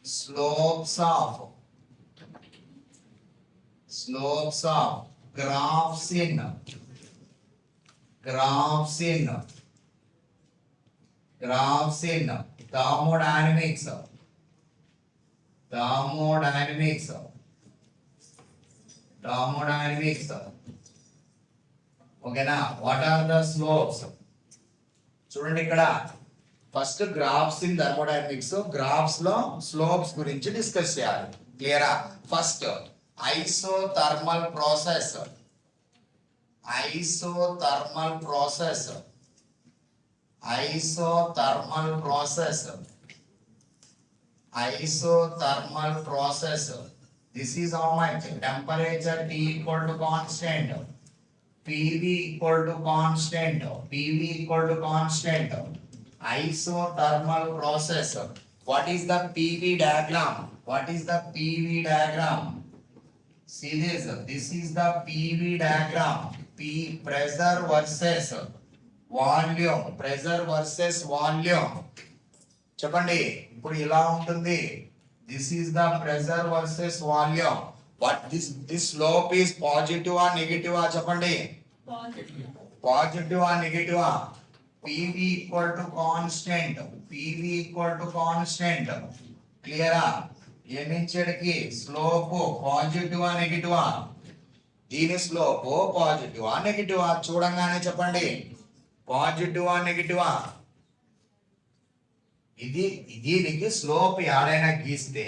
slopes of graphs in thermodynamics. ఓకేనా? What are the slopes? చూడండి ఇక్కడ first graphs in thermodynamics, graphs లో slopes గురించి డిస్కస్ చేయాలి. క్లియరా? First isothermal process this is how much temperature T equal to constant, PV equal to constant, isothermal process. What is the PV diagram? See this is the PV diagram. P pressure versus volume, చెప్పండి. ఇప్పుడు ఇలా ఉంటుంది. This is the pressure versus volume. What this slope is positive or negative? చెప్పండి. Positive or negative? PV equal to constant. క్లియరా? ఏమించడికి slope పాజిటివా నెగిటివా? దీని slope పాజిటివా నెగిటివా? చూడంగానే చెప్పండి. పాజిటివా నెగిటివా? దీనికి స్లోప్ ఏడైనా గీస్తే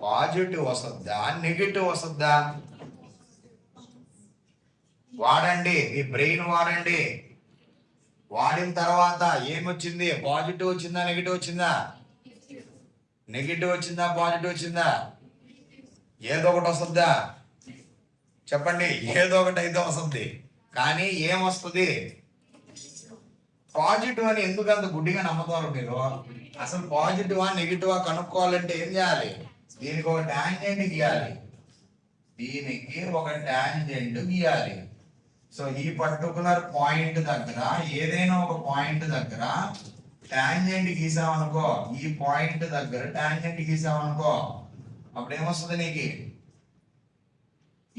పాజిటివ్ వస్తుందా నెగిటివ్ వస్తుందా? వాడండి, మీ బ్రెయిన్ వాడండి. వాడిన తర్వాత ఏమొచ్చింది? పాజిటివ్ వచ్చిందా నెగిటివ్ వచ్చిందా? నెగిటివ్ వచ్చిందా పాజిటివ్ వచ్చిందా? ఏదో ఒకటి వస్తుందా? చెప్పండి. ఏదో ఒకటి అయితే వస్తుంది, కానీ ఏమొస్తుంది? పాజిటివ్ అని ఎందుకు అంత గుడ్డిగా నమ్ముతారు మీరు? అసలు పాజిటివా నెగిటివా కనుక్కోవాలంటే ఏం చేయాలి? దీనికి ఒక టాంజెంట్ గీయాలి. సో ఈ పర్టికులర్ పాయింట్ దగ్గర, ఏదైనా ఒక పాయింట్ దగ్గర టాంజెంట్ గీసామనుకో, ఈ పాయింట్ దగ్గర టాంజెంట్ గీసామనుకో, అప్పుడు ఏమొస్తుంది నీకు?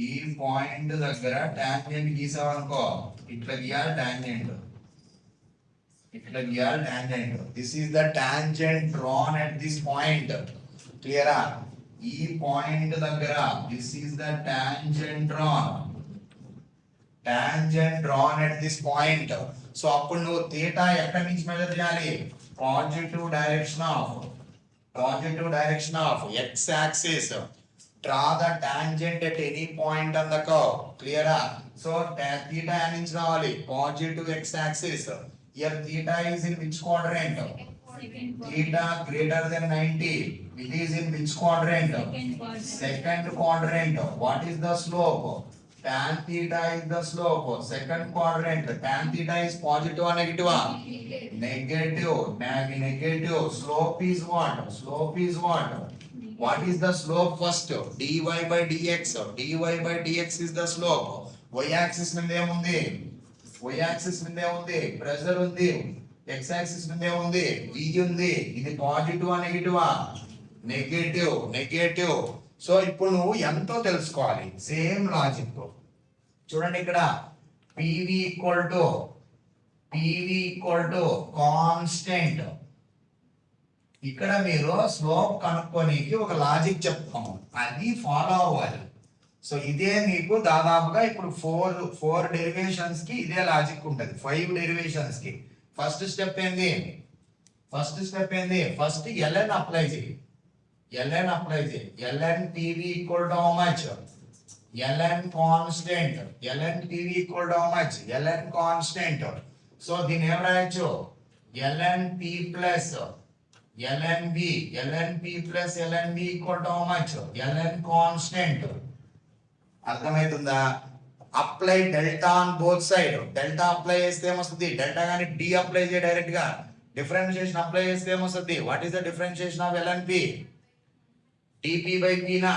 ఈ పాయింట్ దగ్గర టాంజెంట్ గీసామనుకో, ఇట్లా గీయాలి tangent. This is the tangent drawn at this point. Clear? ఈ పాయింట్ దగ్గర this is the tangent drawn at this point. So అప్పుడు నువ్వు థీటా ఎక్కడి నుంచి మెజర్ చేయాలి? Positive direction of x axis. Draw the tangent at any point on the curve. Clear? So theta నుంచి రావాలి? Positive x axis. Here theta is in which quadrant? Theta greater than 90. It is in which quadrant? Second quadrant. What is the slope? Tan theta is the slope. Second quadrant. Tan theta is positive or negative? Negative. Slope is what? What is the slope first? dy by dx. Is the slope. Y axis మీద ఏముంది? Pressure ఉంది. x axis మీద ఏముంది? v ఉంది. ఇది పాజిటివా నెగిటివా? Negative. So ఇప్పుడు నువ్వు ఎంతో తెలుసుకోవాలి. సేమ్ లాజిక్ చూడండి. ఇక్కడ PV ఈక్వల్ టు కాన్స్టెంట్. ఇక్కడ మీరు స్లోప్ కనుక్కోనికి ఒక లాజిక్ చెప్తాము, అది ఫాలో అవ్వాలి. సో ఇదే మీకు దాదాపుగా ఇప్పుడు ఫోర్ డెరివేషన్స్ కి ఇదే లాజిక్ ఉంటుంది. 5 డెరివేషన్స్ కి ఫస్ట్ స్టెప్ ఏంది? ఫస్ట్ ln అప్లై చేయి. ln PV equal to how much? ln constant. So దీన్ని ఏం రాయొచ్చు? ln P plus ln V equal to how much? ln constant. అర్థమవుతుందా? Apply delta on both side. Delta apply చేస్తే ఏమొస్తుంది? Delta కానీ D apply చేయ direct గా. Differentiation apply చేస్తే ఏమొస్తుంది? What is the differentiation of ln P? dP by P నా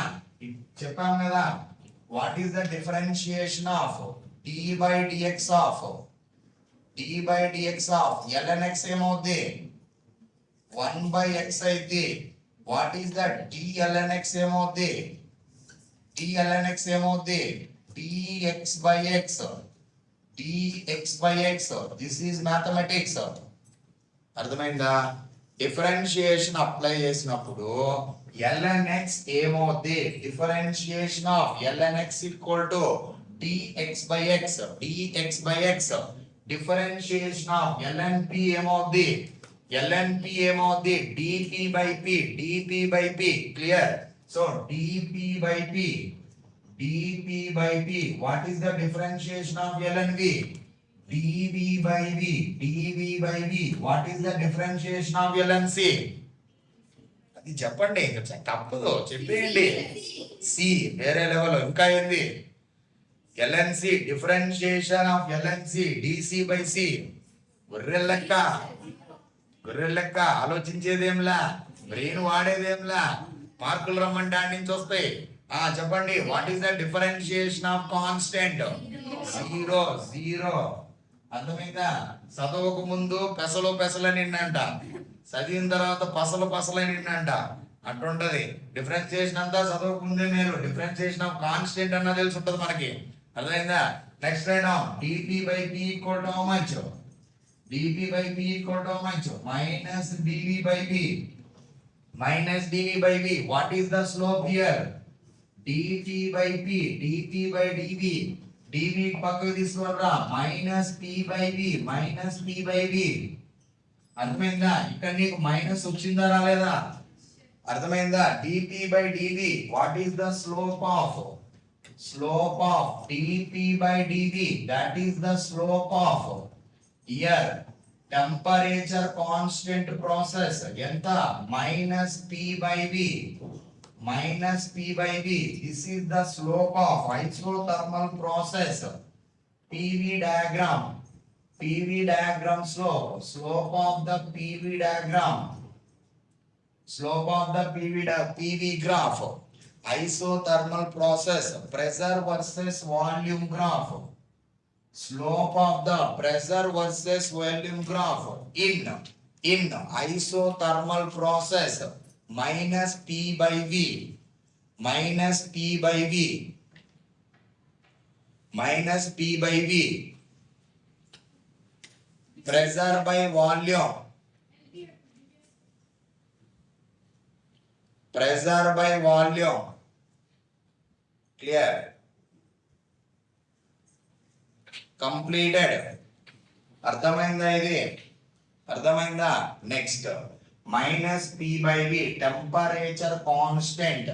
చెప్పాం కదా. What is the differentiation of d by dx of ln x ఏమవుద్ది? 1 by x అయితే వాట్ ఈస్ ద dlnx ఏమవుద్ది? dlnx ఏమవుద్ది? dx by x, dx by x. This is mathematics. అర్థమైందా? Differentiation apply చేసినప్పుడు lnx ఏమవుద్ది? Differentiation of lnx equal to dx by x, dx by x. Differentiation of lnp ఏమవుద్ది? lnp ఏమవుద్ది? dp by p, dp by p. Clear? So dp by p, dp by p. What is the differentiation of lnv? dv by v, dv by v. What is the differentiation of lnc? అది చెప్పండి, తప్పదు చెప్పేయండి. c వేరే level. ఇంకా ఏంది? lnc differentiation of lnc dc by c. గొర్రెలెక్క ఆలోచించేదేంలా, brain వాడేదేంలా, మార్కులు రమ్మంటే ఆడి నుంచి వస్తాయి. చెప్పండి, what is the differentiation of constant? Zero. అర్థమైందా? చదవక ముందు పెసలు నిన్నంట, చదివిన తర్వాత పసలు నిన్నంట. అట్టుంటది. డిఫరెన్షియేషన్ అంతా చదవక ముందే మీరు డిఫరెన్షియేషన్ ఆఫ్ కాన్స్టెంట్ అన్న తెలిసి ఉంటుంది మనకి. అర్థమైందా? Next right dp by p equal to how much? dp by p equal to how much? minus dv by v. Minus dv by v. What is the slope here? dp by p, dp by dv. dv పక్కకు తీసుకురా, minus p by v, minus p by v. అర్థమైందా? ఇక్కడ నీకు minus వచ్చిందా రాలేదా? అర్థమైందా? dp by dv. What is the slope of dp by dv? That is the slope of here temperature constant process. ఎంత? minus p by v, minus p by v. This is the slope of isothermal process. PV diagram slope of the PV diagram, PV graph. Isothermal process, pressure versus volume graph. Slope of the pressure versus volume graph in isothermal process. Minus p by v, minus p by v, minus p by v. Pressure by volume, pressure by volume. Clear? Completed. అర్థమైందా? ఇది అర్థమైందా? Next minus p by v, temperature constant.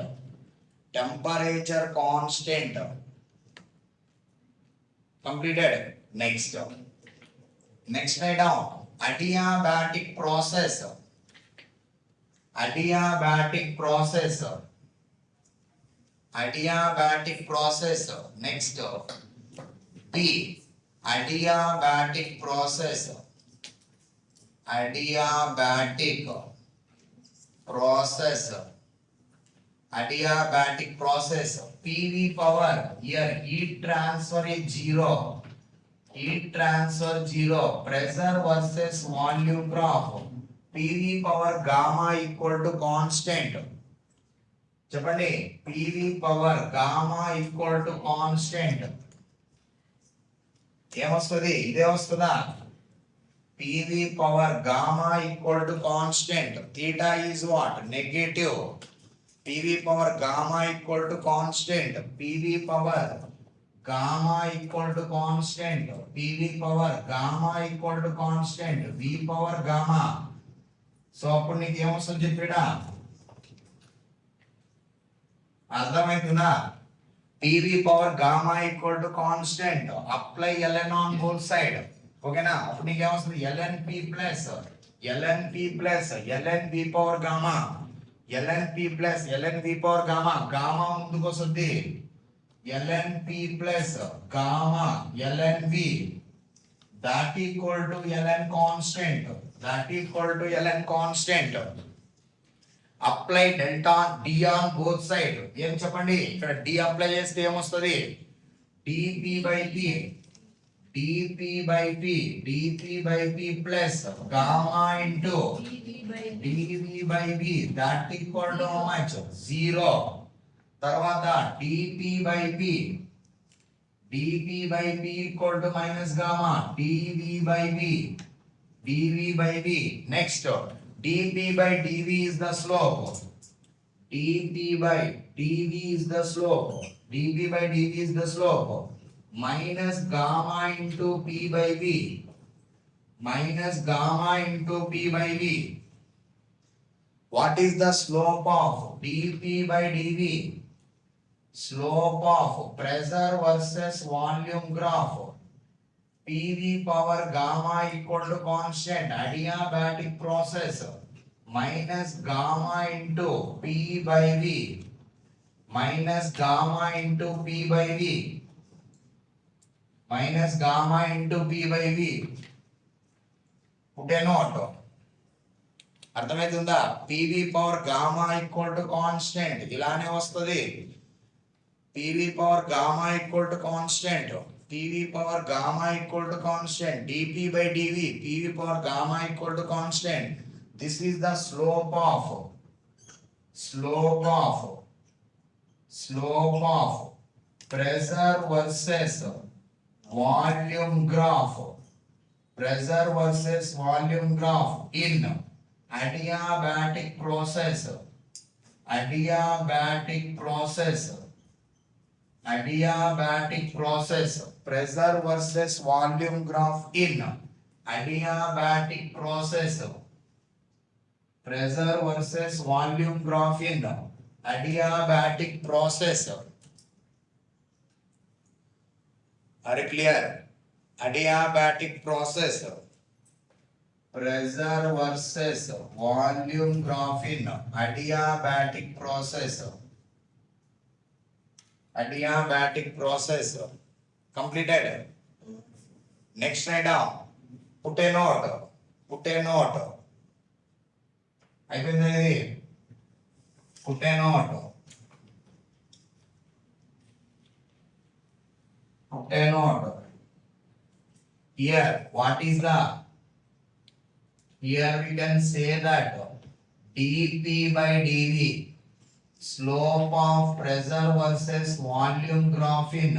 Completed. Next write down adiabatic process. Next p, adiabatic process. PV power. Here heat transfer is zero. Pressure versus volume graph. PV power gamma equal to constant. చెప్పండి, PV power gamma equal to constant. ఏమొస్తుంది? ఇదే వస్తుందా? PV power gamma equal to constant. Theta is what? Negative. PV power gamma equal to constant. PV power gamma equal to constant. PV power gamma equal to constant. V power gamma. So అప్పుడు నీకు ఏమొస్తుంది చెప్పాడా? అర్థమవుతుందా? PV power gamma equal to constant. Apply ln on both side. ఓకేనా? అప్పుడు నీకు ఏమొస్తుంది? lnp plus lnv power gamma. lnp plus lnv power gamma. gamma ముందుకు వస్తుంది. lnp plus gamma lnv. that equal to ln constant. Apply delta d on both side. ఏం చెప్పండి? ఇక్కడ d apply చేస్తే ఏమొస్తుంది? dp by p, dp by p plus gamma into dv by v that equal to how much 0 తర్వాత dp by p equal to minus gamma dv by v next dp by dv is the slope dp by dv is the slope minus gamma into p by v what is the slope of dp by dv slope of pressure versus volume graph PV power gamma equal to constant adiabatic process minus gamma into P by V minus gamma into P by V put a note అర్థమవుతుందా PV power gamma equal to constant ఇలానే వస్తుంది PV power gamma equal to constant dp by dv PV power gamma equal to constant this is the slope of pressure versus volume graph in adiabatic process pressure versus volume graph in adiabatic process are clear adiabatic process pressure versus volume graph in adiabatic completed next item put a note అయిపోయింది ఇది put a note here what is the here we can say that dp by dv slope of pressure versus volume graph in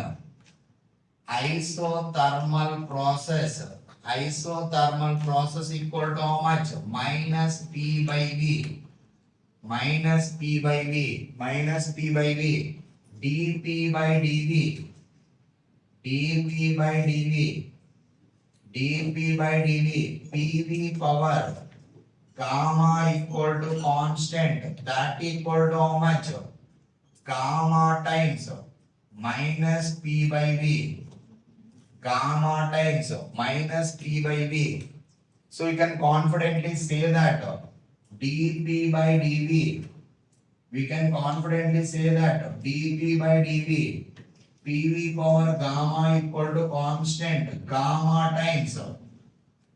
isothermal process equal to how much minus p by v dp by dv PV power gamma equal to constant that equal to how much gamma times minus p by v so you can confidently say that dp by dv PV power gamma equal to constant gamma times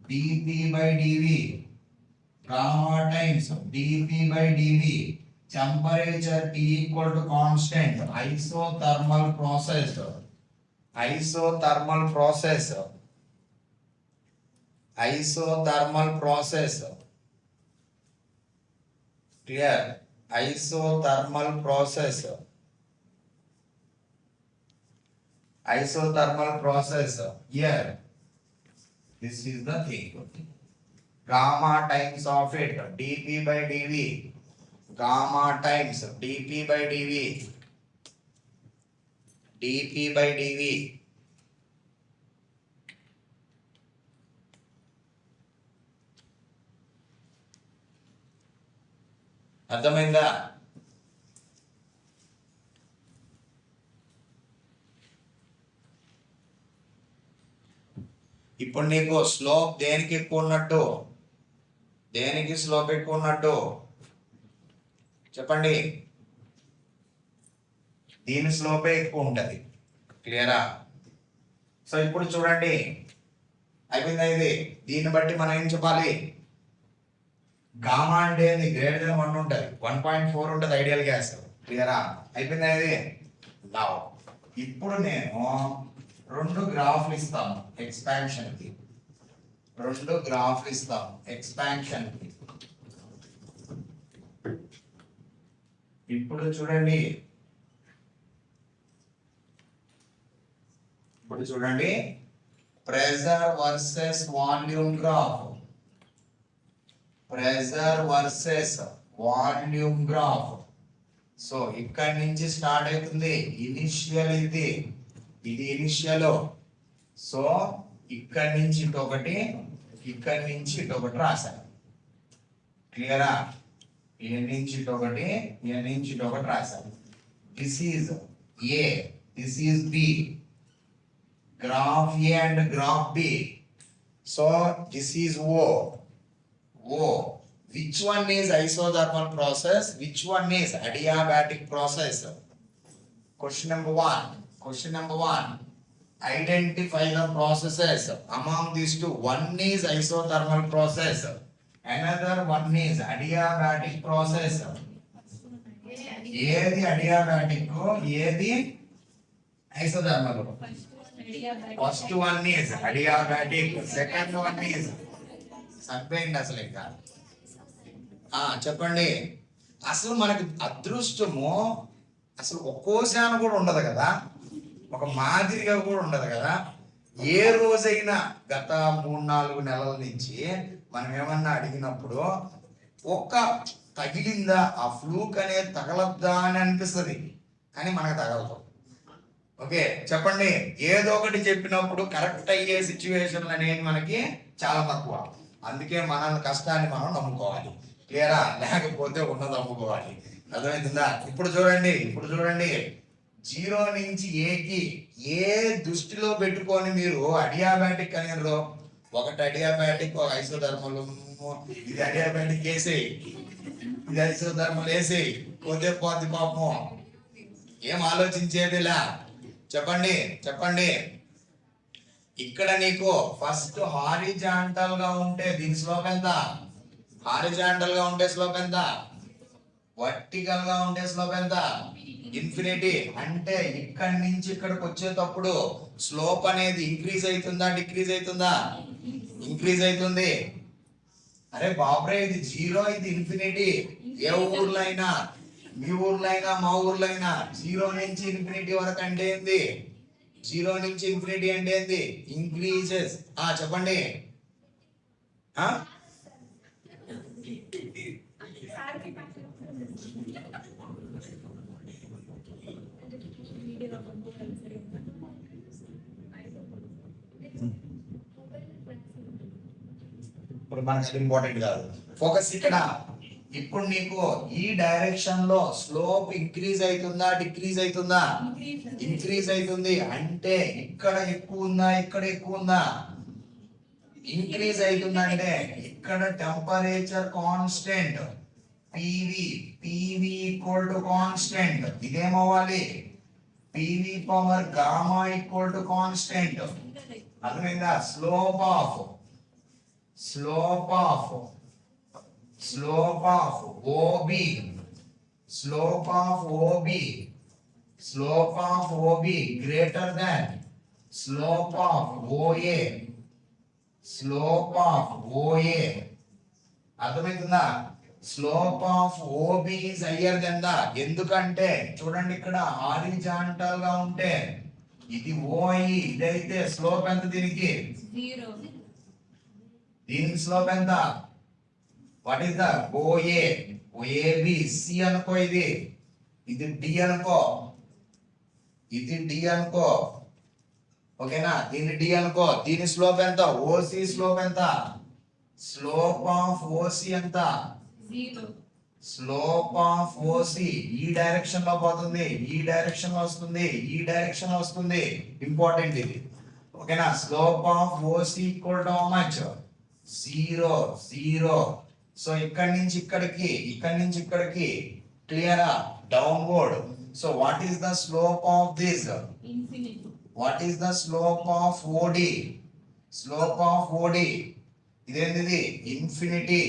dp by dv temperature T equal to constant isothermal process clear isothermal process here this is the thing gamma times of it dp by dv gamma times dp by dv అర్థమైందా ఇప్పుడు నీకు slope దేనికి ఎక్కువ ఉన్నట్టు చెప్పండి దీని స్లోపే ఎక్కువ ఉంటది క్లియరా సో ఇప్పుడు చూడండి అయిపోయిందా ఇది దీన్ని బట్టి మనం ఏం చెప్పాలి గామా అంటే గ్రేటర్ దెన్ 1 ఉంటుంది 1.4 ఉంటుంది ఐడియల్ గ్యాస్ క్లియరా అయిపోయిందా ఇది ఇప్పుడు నేను రెండు గ్రాఫ్లు ఇస్తాం ఎక్స్పాన్షన్ కి, రెండు గ్రాఫ్లు ఇస్తాం ఎక్స్పాన్షన్ కి. ఇప్పుడు చూడండి, ఇప్పుడు చూడండి, pressure versus volume graph, pressure versus volume graph. So ఇక్కడి నుంచి స్టార్ట్ అవుతుంది ఇనిషియల్, ఇది ఇనిషియల్. సో ఇక్కడి నుంచి ఇటొకటి, ఇక్కడి నుంచి ఇటొకటి రాశాను. క్లియరా? ఏ నుంచి ఇటొకటి, ఏ నుంచి ఇటొకటి రాశాను. This is A, this is B. Graph A and graph B. So this is O. O. Which one is isothermal process? Which one is adiabatic process? Question number one. Question number one. Identify the processes among these two. One is isothermal process. Another one is adiabatic process. ఏది adiabatic, ఏది isothermal? First one is adiabatic. Second one is సరిపోయింది అసలు. ఇంకా చెప్పండి, అసలు మనకి అదృష్టము అసలు ఒక్కోశాన కూడా ఉండదు కదా, ఒక మాదిరిగా కూడా ఉండదు కదా. ఏ రోజైనా గత 3-4 నెలల నుంచి మనం ఏమన్నా అడిగినప్పుడు ఒక్క తగిలిందా, ఆ ఫ్లూక్ అనేది తగలద్దా అని అనిపిస్తుంది, కానీ మనకు తగలదు. ఓకే, చెప్పండి, ఏదో ఒకటి చెప్పినప్పుడు కరెక్ట్ అయ్యే సిచ్యువేషన్లు అనేవి మనకి చాలా తక్కువ. అందుకే మన కష్టాన్ని మనం నమ్ముకోవాలి. క్లియరా? లేకపోతే ఉన్నది నమ్ముకోవాలి. అర్థమవుతుందా? ఇప్పుడు చూడండి, ఇప్పుడు చూడండి, 0 నుంచి ఏకి ఏ దృష్టిలో పెట్టుకొని మీరు అడియాబాటిక్ అనేరు. ఒకటి అడియాబాటిక్, ఒక ఐసోధర్మల్. ఇది అడియాబాటిక్ వేసేయి, ఇది ఐసోధర్మల్ వేసేయి, పోతే పోతే పాపం. ఏం ఆలోచించేదిలా? చెప్పండి, చెప్పండి. ఇక్కడ నీకు ఫస్ట్ హారిజాంటల్ గా ఉంటే దీని స్లోప్ ఎంత? హారిజాంటల్ గా ఉంటే స్లోప్ ఎంత? వర్టికల్ గా ఉంటే స్లోప్ ఎంత? ఇన్ఫినిటీ. అంటే ఇక్కడి నుంచి ఇక్కడికి వచ్చేటప్పుడు స్లోప్ అనేది ఇంక్రీజ్ అవుతుందా, డిక్రీజ్ అవుతుందా? ఇంక్రీజ్ అవుతుంది. అరే బాబ్రే, ఇది 0, ఇది ఇన్ఫినిటీ. ఏ ఊర్లో అయినా, మీ ఊర్లో అయినా మా ఊర్లో అయినా 0 నుంచి ఇన్ఫినిటీ వరకు అంటే ఏంది? 0 నుంచి ఇన్ఫినిటీ అంటే ఏంది? ఇంక్రీజెస్. చెప్పండి. ఇప్పుడు మనకి ఇంపార్టెంట్ కాదు, ఫోకస్ ఇక్కడ. ఇప్పుడు నీకు ఈ డైరెక్షన్ లో స్లోప్ ఇంక్రీజ్ అవుతుందా, డిక్రీజ్ అవుతుందా? ఇంక్రీజ్ అవుతుంది. అంటే ఇక్కడ ఎక్కువ ఉందా, ఇక్కడ ఎక్కువ ఉందా? ఇంక్రీజ్ అవుతుందంటే ఇక్కడ temperature constant PV, PV equal to constant. ఇదేమవ్వాలి? PV power gamma equal to constant. అర్థమైందా? Slope of OB, slope of OB greater than slope of OA, అర్థమవుతుందా? Slope of OB is higher than the. ఎందుకంటే చూడండి, ఇక్కడ horizontal గా ఉంటే ఇది OI, ఇదైతే స్లోప్ ఎంత? దీనికి 0. దీనికి స్లోప్ ఎంత? What is the OA? OAB C అనుకో, ఇది D అనుకో, ఇది D అనుకో. ఓకేనా? దీన్ని D అనుకో. దీని స్లోప్ ఎంత? OC స్లోప్ ఎంత? స్లోప్ ఆఫ్ OC ఎంత? 0. స్లోప్ ఆఫ్ OC ఈ డైరెక్షన్ లో పోతుంది, ఈ డైరెక్షన్ లో వస్తుంది, ఈ డైరెక్షన్ లో వస్తుంది. ఇంపార్టెంట్ ఇది. ఓకేనా? Slope of OC equal to how much? 0. So ఇక్కడి నుంచి ఇక్కడికి, ఇక్కడి నుంచి ఇక్కడికి. క్లియరా? Downward. So what is the slope of this? Infinity. What is the slope of OD? Slope of OD ఇదేంటిది? ఇన్ఫినిటీ.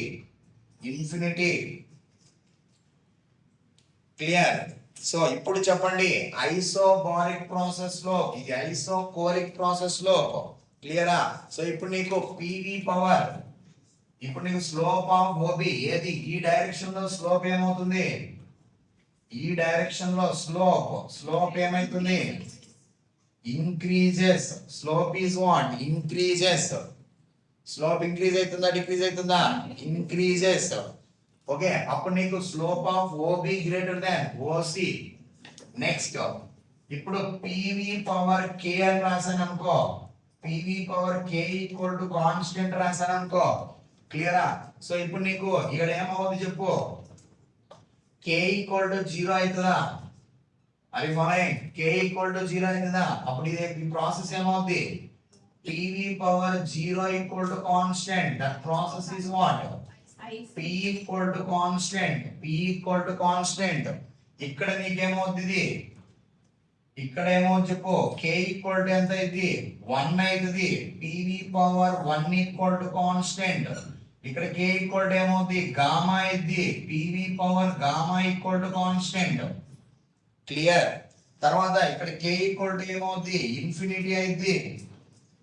క్లియర్? సో ఇప్పుడు చెప్పండి, ఐసోబారిక్ ప్రాసెస్ లో ఇది ఐసోకోరిక్ ప్రాసెస్ లో క్లియరా. సో ఇప్పుడు నీకు పివి పవర్, ఇప్పుడు నీకు స్లోప్ ఆఫ్ ఓబి ఏది ఈ డైరెక్షన్ లో స్లోప్ ఏమవుతుంది, ఈ డైరెక్షన్ లో స్లోప్ ఏమైతుంది, increases. Slope is what, increases. Slope increase అవుతుందా డిక్రీజ్ అవుతుందా, ఇంక్రీజెస్. ఓకే, అప్పుడు నీకు slope of OB greater than OC. Next ఇప్పుడు పివి పవర్ కే అని రాసాను అనుకో, PV power K equal to constant రాసాను అనుకో, క్లియరా. సో ఇప్పుడు నీకు ఇక్కడ ఏమవుతుంది చెప్పు, కే ఈక్వల్ టు 0 అవుతుందా, అది ఫైన్. కే ఈక్వల్ టు 0 అవుతుందా, అప్పుడు ఈ ప్రాసెస్ ఏమవుతుంది, PV power 0 equal to constant. That process is what, p equal to constant, p equal to constant. ఇక్కడ నీకేమవుతుంది, ఇక్కడ ఏమవుతుంది చెప్పు, k ఈక్వల్ టు ఎంత అయింది 1 అవుతుంది. pv power 1 equal to constant. ఇక్కడ k ఈక్వల్ టు ఏమవుతుంది గామా అయింది, pv power gamma equal to constant. Clear. తర్వాత ఇక్కడ k ఈక్వల్ టు ఏమవుతుంది ఇన్ఫినిటీ అయింది.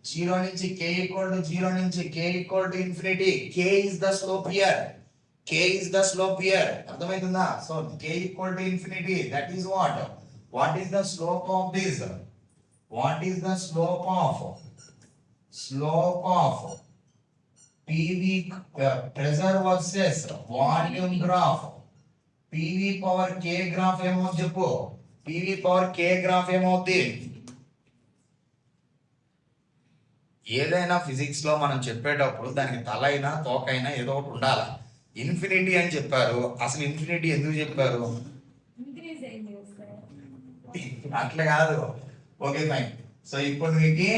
0 నుంచి k ఈక్వల్ టు 0 నుంచి k equal to infinity. k is the slope here, k is the slope here. అర్థమవుతుందా. So k equal to infinity, that is what is the slope of this, what is the slope of pv pressure versus volume graph. pv power k graph ఏమవుతుంది చెప్పు, pv power k graph ఏమవుతుంది. ఏదైనా physics లో మనం చెప్పేటప్పుడు దానికి తల అయినా తోకైనా ఏదో ఒకటి ఉండాలి. ఇన్ఫినిటీ అని చెప్పారు, అసలు ఇన్ఫినిటీ ఎందుకు చెప్పారు, అట్లా కాదు. Okay fine. సో ఇప్పుడు మీకు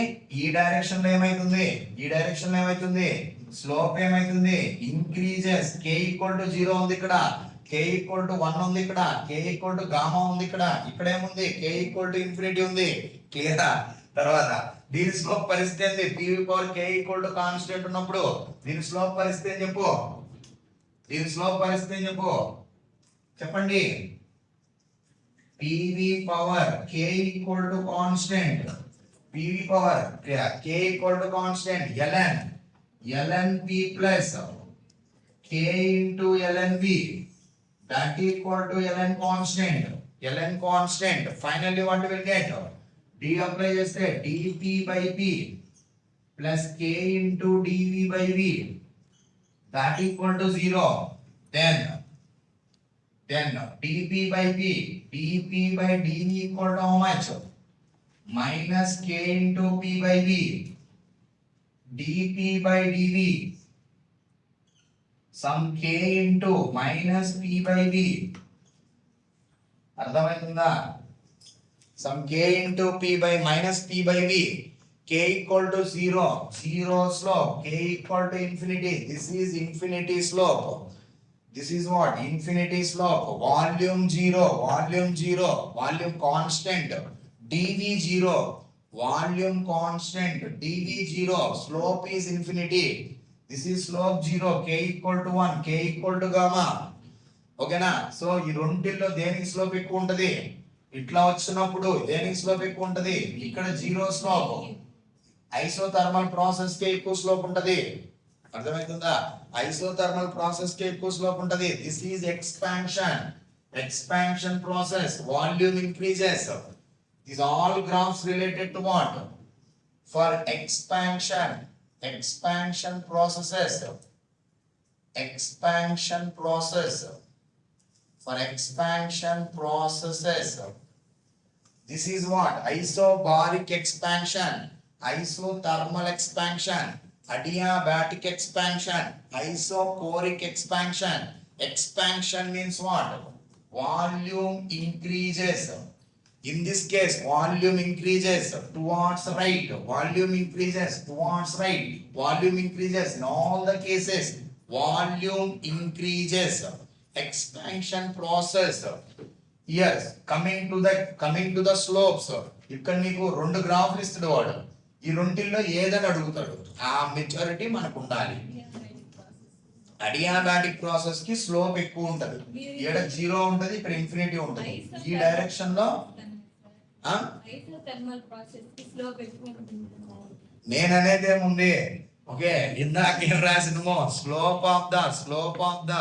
ఈ డైరెక్షన్ లో ఏమైతుంది, ఈ డైరెక్షన్ లో ఏమైతుంది, స్లోప్ ఏమైతుంది ఇంక్రీజెస్. k ఈక్వల్ టు 0 ఉంది ఇక్కడ, k ఈక్వల్ టు 1 ఉంది ఇక్కడ, k ఈక్వల్ టు గామా ఉంది ఇక్కడ, ఇక్కడ ఏముంది k ఈక్వల్ టు ఇన్ఫినిటీ ఉంది. క్లియరా. తర్వాత దీని స్లోప్ పరిస్థితి ఏంది, pv power k equal to constant ఉన్నప్పుడు దీని స్లోప్ పరిస్థితి ఏం చెప్పు, దీని స్లోప్ పరిస్థితి ఏం చెప్పు చెప్పండి. pv power k equal to constant, pv power k equal to constant ln p plus k into ln v that equal to ln constant. Finally what will get, d apply చేస్తే dp by p plus k into dv by v that equal to 0. then dp by dv equal to how much, minus k into p by v dp by dv some k into minus p by v. అర్థమవుతుందా. some k into p by minus p by v, k equal to 0 slope, k equal to infinity. This is infinity slope, this is what, infinity slope. volume 0, volume constant, dv 0, volume constant, dv 0, slope is infinity. This is slope 0, k equal to 1, k equal to gamma. ఓకేనా. So ఈ రెండిల్లో దేనికి slope ఎక్కువ ఉంటది, ఇట్లా వచ్చినప్పుడు దేనికి slope ఎక్కువ ఉంటది, ఇక్కడ 0 స్లోప్. ఐసోథర్మల్ ప్రాసెస్ కి ఎక్కువ స్లోప్ ఉంటది. అర్థమవుతుందా. ఐసోథర్మల్ ప్రాసెస్ కి ఎక్కువ స్లోప్ ఉంటది. This is expansion process, volume increases. These all graphs related to what, for expansion processes, for expansion processes. This is what, isobaric expansion, isothermal expansion, adiabatic expansion, isochoric expansion. Expansion means what, volume increases. In this case, volume increases towards right, volume increases towards right, volume increases in all the cases, volume increases. Expansion process. Yes, coming to the slopes. ఇక్కడ నీకు రెండు గ్రాఫ్లు ఇస్తాడు వాడు, ఈ రెండిల్లో ఏదని అడుగుతాడు, ఆ మెచ్యూరిటీ మనకు ఉండాలి. అడియాబాటిక్ ప్రాసెస్ కి స్లోప్ ఎక్కువ ఉంటది. ఇక్కడ 0 ఉంటది, ఇక్కడ ఇన్ఫినిటీ ఉంటది. ఈ డైరెక్షన్ లో నేను అనేది ఏముంది, ఓకే, ఇందాక ఏం రాసినమో slope of the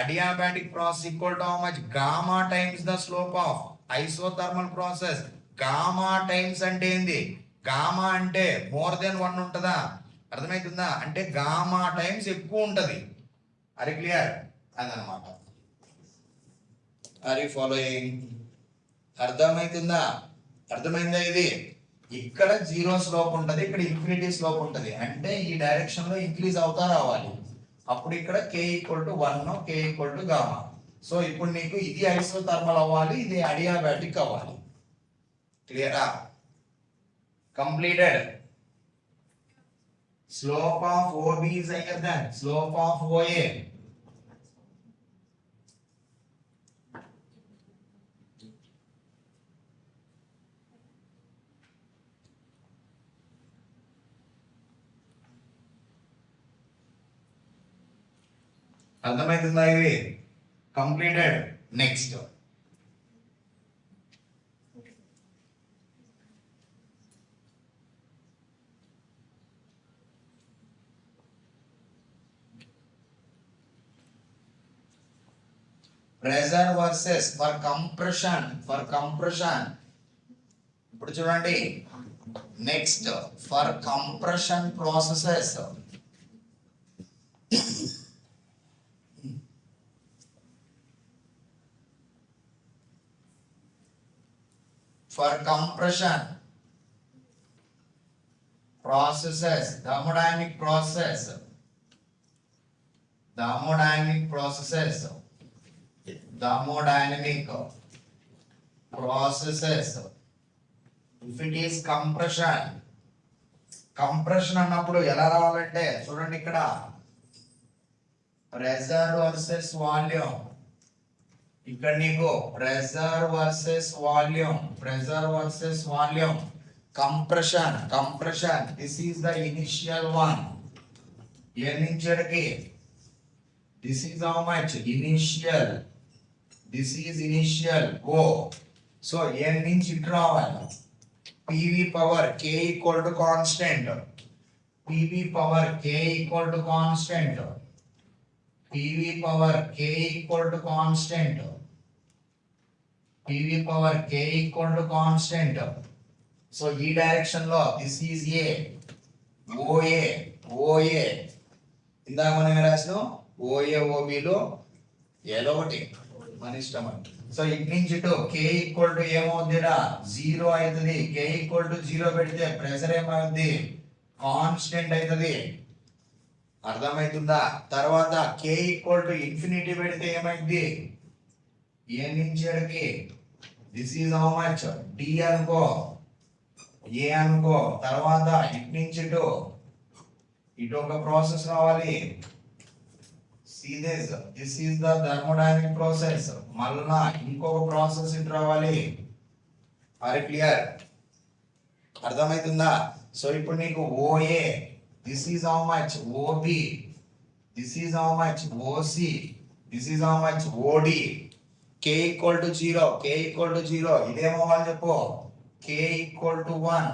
adiabatic process equal to how much, gamma times the slope of isothermal process. Gamma times అంటే ఏంది, గామా అంటే మోర్ దెన్ 1 ఉంటుందా, అర్థమవుతుందా, అంటే గామా టైమ్స్ ఎక్కువ ఉంటది. అరే క్లియర్, అదనమాట. Are you following? అర్థమైతుందా? అర్థమైందా? ఇది ఇక్కడ 0 స్లోప్ ఉంటది, ఇక్కడ ఇన్ఫినిటీ స్లోప్ ఉంటది, అంటే ఈ డైరెక్షన్ లో ఇంక్రీజ్ అవుతా రావాలి. అప్పుడు ఇక్కడ k equal to 1, k equal to gamma. So ఇప్పుడు నీకు ఇది ఐసోథర్మల్ అవ్వాలి, ఇది అడియాబాటిక్ అవ్వాలి. క్లియరా? Completed. Slope of OB is higher than slope of OA. అర్థమైతుందా? ఇది completed. Next pressure versus for compression. ఇప్పుడు చూడండి, next for compression processes. For compression processes, thermodynamic process, thermodynamic processes, if it is compression అన్నప్పుడు ఎలా రావాలంటే చూడండి, ఇక్కడ pressure versus volume, ఇక్కడ నీకు pressure versus volume, compression this is the initial one. A నుంచికి this is how much initial, this is initial go. So n నుంచి ఇటు రావాలి. PV power k equal to constant, PV power k equal to constant, PV power k equal to constant, PV power k equal to constant. So ఈ direction లో this is a OA ఇందాక మనం రాసినాం OA OB లో ఏదో ఒకటి మన ఇష్టం. So ఇటు నుంచి ఇటు k ఈక్వల్ టు ఏమవుతుందిరా 0 అవుతుంది. k ఈక్వల్ టు 0 పెడితే ప్రెషర్ ఏమవుతుంది, కాన్స్టెంట్ అవుతుంది. అర్థమవుతుందా? తర్వాత k ఈక్వల్ టు ఇన్ఫినిటీ పెడితే ఏమైంది, ఏ నుంచి ఎక్కడికి, this is how much d అనుకో, a అనుకో. తర్వాత ఇటు నుంచి ఇటు ఒక ప్రాసెస్ రావాలి. See this is the thermodynamic process. మళ్ళా ఇంకొక ప్రాసెస్ ఇటు రావాలి. Are clear? అర్థమవుతుందా? సో ఇప్పుడు నీకు OA, this is how much OB, this is how much OC, this is how much OD. k equal to 0, ఇదేమో వాళ్ళు చెప్పు. k equal to 1,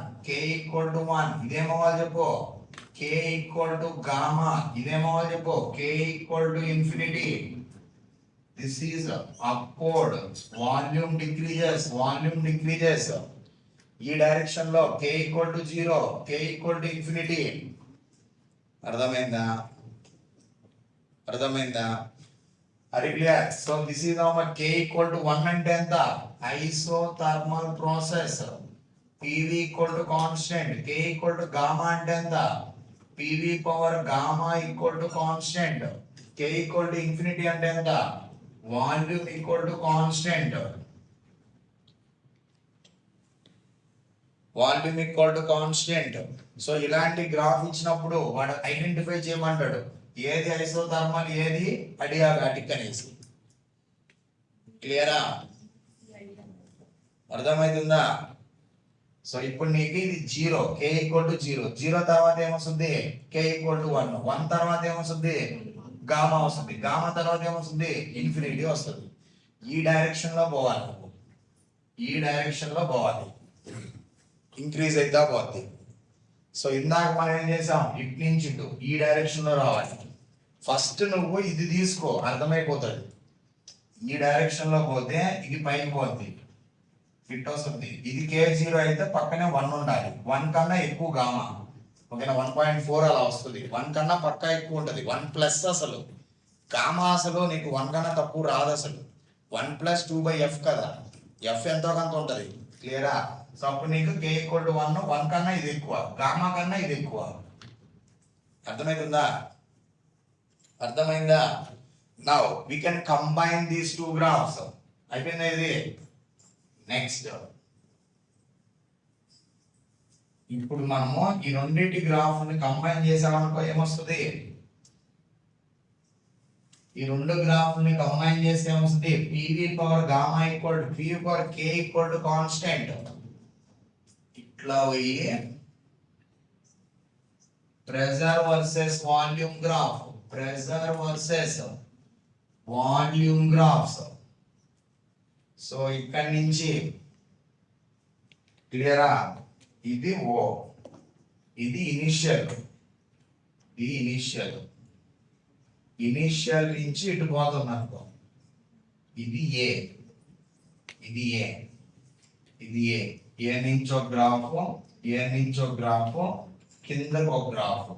ఇదేమో వాళ్ళు చెప్పు. k equal to gamma, ఇదేమో వాళ్ళు చెప్పు. k equal to infinity, this is upward, volume decreases. ఈ డైరెక్షన్ లో k equal to 0, k equal to infinity. అర్థమైందా? అరే clear? So this is how much k equal to 1 అంటే ఎంత, isothermal process. PV equal to constant, k equal to gamma అంటే ఎంత, PV power gamma equal to constant, k equal to infinity అంటే ఎంత, volume equal to constant. So ఇలాంటి graph ఇచ్చినప్పుడు వాడు identify చేయమంటాడు, ఏది ఐసోథర్మల్, ఏది అడియాబాటిక్ అనేసి. క్లియరా? అర్థమవుతుందా? సో ఇప్పుడు నీకు ఇది 0, k ఈక్వల్ టు 0 తర్వాత ఏమొస్తుంది, k ఈక్వల్ టు 1 తర్వాత ఏమొస్తుంది, గామా వస్తుంది, గామా తర్వాత ఏమొస్తుంది, ఇన్ఫినిటీ వస్తుంది. ఈ డైరెక్షన్ లో పోవాలి నువ్వు, ఈ డైరెక్షన్ లో పోవాలి, ఇంక్రీజ్ అవుతా పోద్ది. సో ఇందాక మనం ఏం చేసాం, ఇటు నుంచి ఇటు ఈ డైరెక్షన్ లో రావాలి. ఫస్ట్ నువ్వు ఇది తీసుకో, అర్థమైపోతుంది. ఈ డైరెక్షన్ లో పోతే ఇది పైకి పోద్ది, ఫిట్ వస్తుంది. ఇది K0 అయితే పక్కనే 1 ఉండాలి, 1 కన్నా ఎక్కువ గామా, ఓకేనా, 1.4 అలా వస్తుంది. 1 కన్నా పక్కా ఎక్కువ ఉంటుంది, 1+ అసలు గామా అసలు నీకు 1 కన్నా తక్కువ రాదు అసలు. 1 + 2/f కదా, ఎఫ్ ఎంతో కొంత ఉంటుంది, క్లియరా. సో అప్పుడు నీకు K = 1, 1 కన్నా ఇది ఎక్కువ, గామా కన్నా ఇది ఎక్కువ. అర్థమవుతుందా, అర్థమైందా? Now we can combine these two graphs. అయిపోయిందా ఇది? నెక్స్ట్ ఇప్పుడు మనము ఈ రెండింటి గ్రాఫ్ ని కంబైన్ చేసామనుకో ఏమొస్తుంది, ఈ రెండు గ్రాఫ్ ని కంబైన్ చేస్తే ఏమొస్తుంది, PV power gamma equal to PV power K equal to constant. ఇట్లా పోయి pressure versus volume graph, pressure versus volume graphs. So ఇక్కడ నుంచి క్లియరా, ఇది O, ఇది ఇనిషియల్, ఇది ఇనిషియల్, ఇనిషియల్ నుంచి ఇటు పోతుంది అనుకో, ఇది A, ఇది A, ఇది A, A నుంచి ఒక గ్రాఫ్, A నుంచి ఒక గ్రాఫ్, కిందకు ఒక గ్రాఫ్,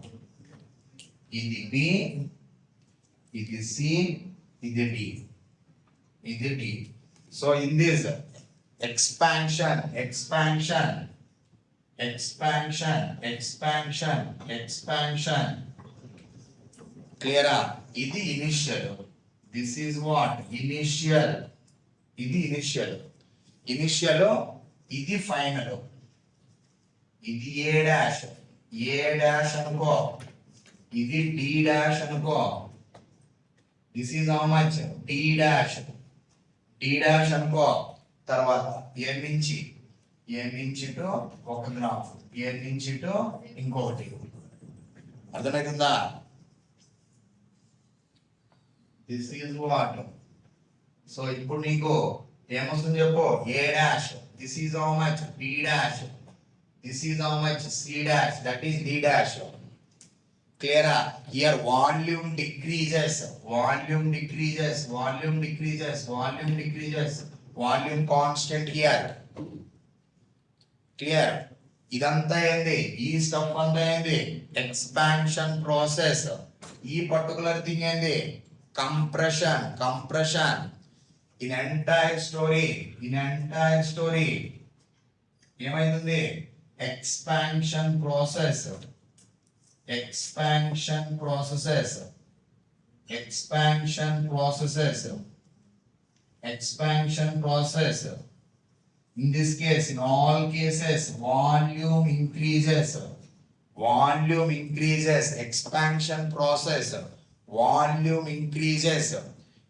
ఇది B, ఇది C, ఇది D, ఇది D. So in this expansion, expansion, expansion, expansion, expansion, clear? ఇది initial, this is what, initial, ఇది initial, initial, ఇది final, ఇది A dash, A dash అనుకో, ఇది D dash అనుకో, this is how much, D dash, D dash అనుకో. తర్వాత A నుంచి టు ఒక గ్రాఫ్, A నుంచి టు ఇంకొకటి. అర్థమవుతుందా? This is what. సో ఇప్పుడు నీకు ఏమొస్తుంది చెప్పు, A dash, this is how much, B dash, this is how much, C dash, that is D dash. Clear? Here volume decreases, volume decreases, volume decreases, volume decreases, volume constant here. Clear? ఇదంతా ఏంది, ఈ stuff అంతా ఏంది, expansion process. ఈ particular thing ఏంది, compression, compression. In entire story, in entire story ఏమైతుంది, expansion process, expansion processes, expansion processes, expansion process. In this case, in all cases, volume increases, volume increases, expansion process, volume increases.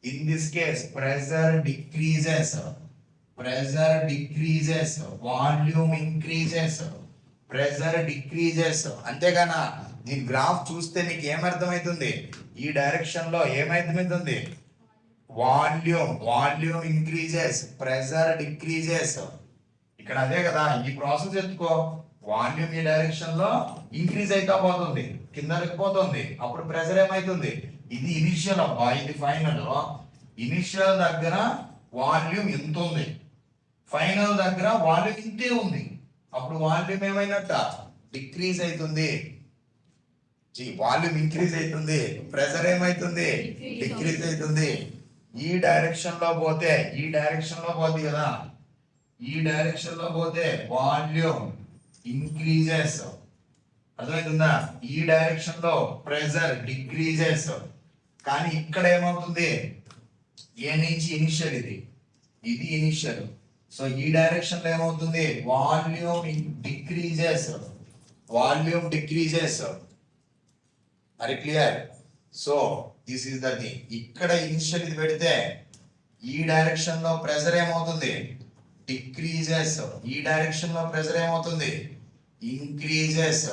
In this case, pressure decreases, pressure decreases, volume increases, pressure decreases. అంతేగానా దీని graph చూస్తే నీకు ఏమర్థమవుతుంది, ఈ direction లో ఏమర్థమవుతుంది, volume, volume increases, pressure decreases. ఇక్కడ అదే కదా, ఈ ప్రాసెస్ ఎత్తుకో, వాల్యూమ్ ఈ డైరెక్షన్ లో ఇంక్రీజ్ అయితా పోతుంది, కిందకి పోతుంది, అప్పుడు ప్రెషర్ ఏమైతుంది, ఇది ఇనిషియల్ అబ్బా, ఇది ఫైనల్. ఇనిషియల్ దగ్గర వాల్యూమ్ ఎంత ఉంది, ఫైనల్ దగ్గర వాల్యూమ్ ఇంతే ఉంది, అప్పుడు వాల్యూమ్ ఏమైనట్ట, డిక్రీజ్ అవుతుంది. వాల్యూమ్ ఇంక్రీజ్ అవుతుంది, ప్రెషర్ ఏమైతుంది, డిక్రీజ్ అవుతుంది. ఈ డైరెక్షన్ లో పోతే, ఈ డైరెక్షన్ లో పోతుంది కదా, ఈ డైరెక్షన్ లో పోతే వాల్యూమ్ ఇంక్రీజెస్. అర్థమవుతుందా? ఈ డైరెక్షన్ లో ప్రెషర్ డిక్రీజెస్. కానీ ఇక్కడ ఏమవుతుంది, ఏ నుంచి ఇనిషియల్, ఇది ఇది ఇనిషియల్. సో ఈ డైరెక్షన్ లో ఏమవుతుంది, వాల్యూమ్ డిక్రీజెస్, వాల్యూమ్ డిక్రీజెస్. అరే clear? So this is the thing. ఇక్కడ ఇనిషియల్ ఇది పెడితే ఈ డైరెక్షన్ లో ప్రెషర్ ఏమవుతుంది, డిక్రీజెస్. ఈ డైరెక్షన్ లో ప్రెషర్ ఏమవుతుంది, ఇంక్రీజెస్.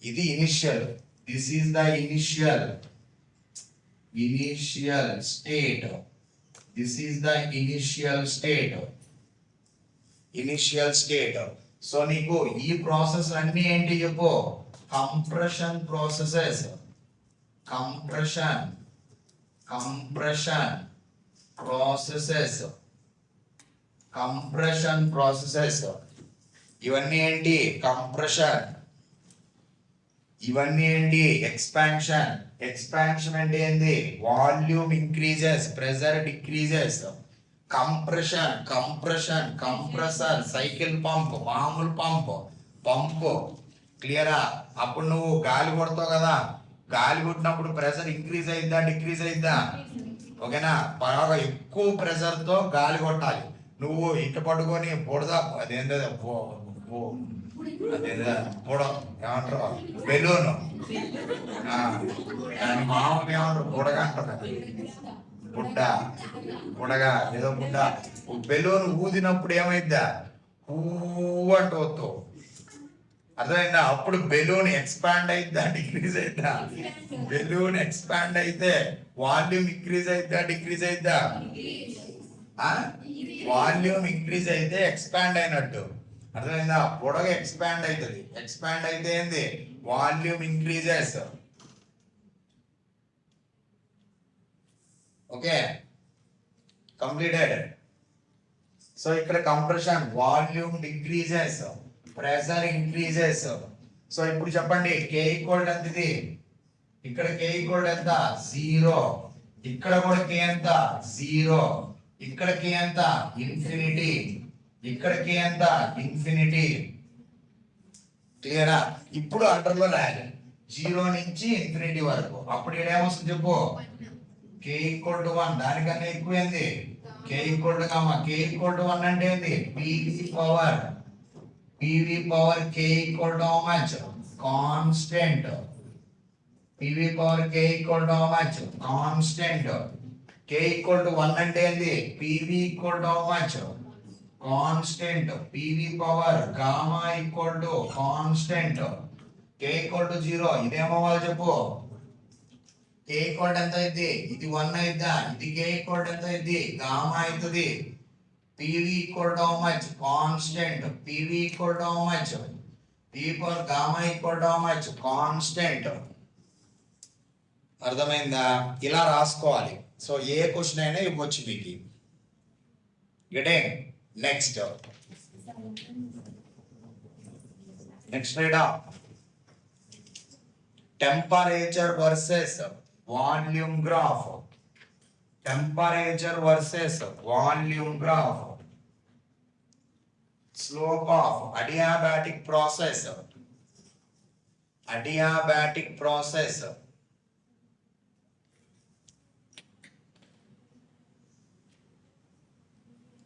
ఇది initial, this is the initial. initial state. This is the initial state. Initial state. So నీకు ఈ ప్రాసెస్ అన్ని ఏంటి చెప్పు? Compression processes. Compression processes. Compression processes. ఇవన్నీ ఏంటి? కంప్రెషన్. ఇవన్నీ ఏంటి? ఎక్స్పాన్షన్. ఎక్స్పాన్షన్ అంటే ఏంది? Volume increases, pressure decreases. Compression compressor, cycle pump, మామూలు పంపు. క్లియరా? అప్పుడు నువ్వు గాలి కొడతావు కదా, గాలి కొట్టినప్పుడు ప్రెషర్ ఇంక్రీజ్ అయిద్దా డిక్రీజ్ అయిద్దా? ఓకేనా? బాగా ఎక్కువ ప్రెషర్ తో గాలి కొట్టాలి. నువ్వు ఇట్ట పట్టుకొని బుడద అదేందో ఏమంటారు బెలూన్, దాని మామూలు ఏమంటారు బుడగ అంటారు, బుడగా ఏదో బుడ్డ. బెలూన్ ఊదినప్పుడు ఏమైద్దా? ఊ అంటూ వస్తావు. అర్థమైందా? అప్పుడు బెలూన్ ఎక్స్పాండ్ అయిద్దా డిక్రీజ్ అయిద్దా? బెలూన్ ఎక్స్పాండ్ అయితే వాల్యూమ్ ఇంక్రీజ్ అయిద్దా డిక్రీజ్ అయిద్దా? వాల్యూమ్ ఇంక్రీజ్ అయితే ఎక్స్పాండ్ అయినట్టు. అర్థమైందా? బుడగ ఎక్స్పాండ్ అవుతుంది. ఎక్స్పాండ్ అయితే ఏంది? Volume increases. Okay, completed. So ఇక్కడ compression, volume decreases, pressure increases. So ఇప్పుడు చెప్పండి K ఈక్వల్ ఎంత? ఇది ఇక్కడ K ఈక్వల్ ఎంత? 0. ఇక్కడ కూడా K ఎంత? 0. ఇక్కడ K ఎంత? ఇన్ఫినిటీ. ఇక్కడ K ఎంత? ఇన్ఫినిటీ. క్లియరా? ఇప్పుడు అండర్లో రాయాలి 0 నుంచి ఇన్ఫినిటీ వరకు. అప్పుడు ఏమొస్తుంది చెప్పు? K equal to 1. దానికన్నా ఎక్కువైంది K equal to gamma. K equal to 1 అంటే ఏంది? PV power K equal to how much? Constant. PV power K equal to how much? Constant. K equal to 1 అంటే ఏంది? PV equal to how much? Constant. PV power gamma equal to constant. K equal to 0. ఇదేమవ్వాలి చెప్పు? K equal ఎంత అయింది? ఇది 1 అయిద్దా? ఇది K equal ఎంత అయింది? Gamma అవుతుంది. PV equal to how much? Constant. PV equal to how much? P power gamma equal to how much? Constant. అర్థమైందా? ఇలా రాసుకోవాలి. సో ఏ క్వశ్చన్ అయినా ఇవ్వచ్చు మీకు. గెటింగ్? నెక్స్ట్ రైడా temperature versus volume graph. Temperature versus volume graph. Slope of adiabatic process. Adiabatic process.